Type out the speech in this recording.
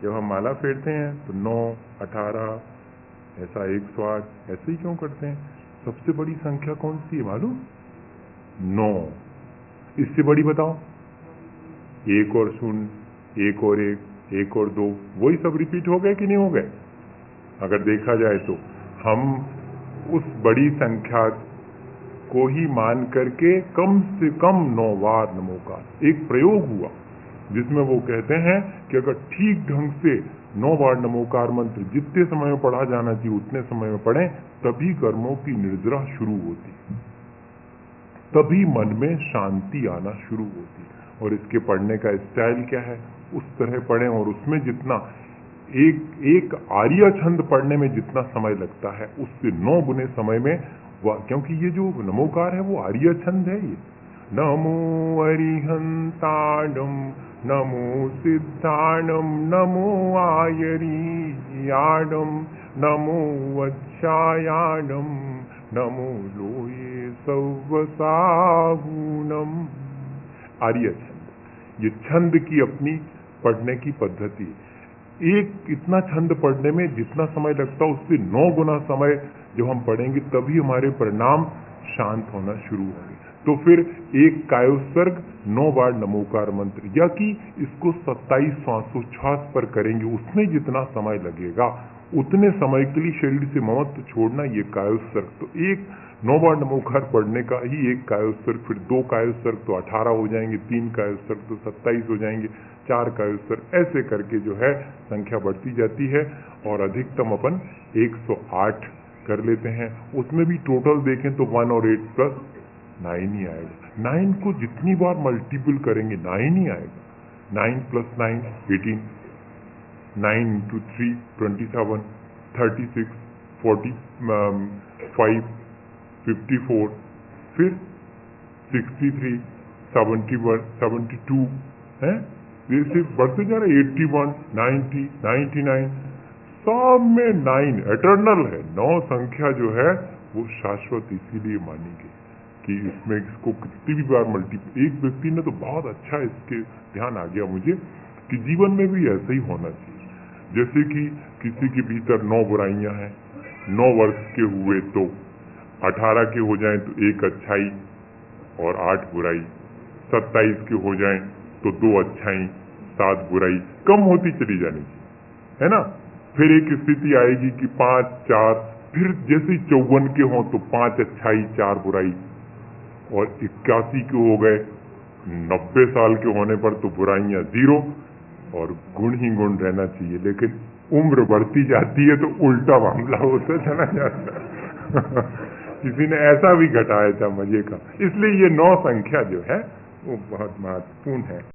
जब हम माला फेरते हैं तो 9, 18, ऐसा 108 ऐसे ही क्यों करते हैं? सबसे बड़ी संख्या कौन सी है मालूम? 9। इससे बड़ी बताओ? 1 और 0, 1 और 1, 1 और 2, वही सब रिपीट हो गए कि नहीं हो गए? अगर देखा जाए तो हम उस बड़ी संख्या को ही मान करके कम से कम 9 बार नमोकार। एक प्रयोग हुआ जिसमें वो कहते हैं कि अगर ठीक ढंग से 9 बार नमोकार मंत्र जितने समय में पढ़ा जाना चाहिए उतने समय में पढ़ें, तभी कर्मों की निर्जरा शुरू होती, तभी मन में शांति आना शुरू होती। और इसके पढ़ने का स्टाइल क्या है? उस तरह पढ़ें, और उसमें जितना एक आर्य छंद पढ़ने में जितना समय लगता है उससे 9 गुने समय में क्योंकि ये जो नमोकार है वो आर्य छंद है। ये नमो अरिहंताणम, नमो सिद्धाणम, नमो आयरीयाणम, नमो वच्छायाणम, नमो लोये सव्वसाहूनम। आर्य छंद, ये छंद की अपनी पढ़ने की पद्धति। एक इतना छंद पढ़ने में जितना समय लगता है उससे 9 गुना समय जो हम पढ़ेंगे तभी हमारे परिणाम शांत होना शुरू होंगे। तो फिर एक कायोत्सर्ग 9 बार नमोकार मंत्र, या कि इसको 27 श्वासोच्छ्वास पर करेंगे, उसमें जितना समय लगेगा उतने समय के लिए शरीर से ममत्व छोड़ना, ये कायोत्सर्ग। तो एक 9 बार नमोकार पढ़ने का ही एक कायोत्सर्ग, फिर 2 कायोत्सर्ग तो 18 हो जाएंगे, 3 कायोत्सर्ग तो 27 हो जाएंगे, 4 कायोत्सर्ग, ऐसे करके जो है संख्या बढ़ती जाती है। और अधिकतम अपन 108 कर लेते हैं। उसमें भी टोटल देखें तो 1 और 8 प्लस 9 ही आएगा। 9 को जितनी बार मल्टीपल करेंगे 9 ही आएगा। 9 + 9 18, 9 × 3 27, 36, 45, 54, फिर 63, 71, 72 है, जैसे बढ़ते जा रहे 81, 90, 99, सब में 9 एटर्नल है। 9 संख्या जो है वो शाश्वत इसीलिए मानी गई कि इसमें इसको कितनी भी बार मल्टीपल। एक व्यक्ति ने तो बहुत अच्छा इसके ध्यान आ गया मुझे कि जीवन में भी ऐसा ही होना चाहिए। जैसे कि किसी के भीतर 9 बुराइयां हैं, 9 वर्ष के हुए तो 18 के हो जाएं तो 1 अच्छाई और 8 बुराई, 27 के हो जाएं तो 2 अच्छाई, 7 बुराई, कम होती चली जानी चाहिए, है ना। फिर एक स्थिति आएगी कि 5, 4, फिर जैसे 54 के हों तो 5 अच्छाई, 4 बुराई, और 81 के हो गए, 90 साल के होने पर तो बुराइयां 0 और गुण ही गुण रहना चाहिए। लेकिन उम्र बढ़ती जाती है तो उल्टा मामला होता चला जाता है। किसी ने ऐसा भी घटाया था मजे का। इसलिए ये 9 संख्या जो है वो बहुत महत्वपूर्ण है।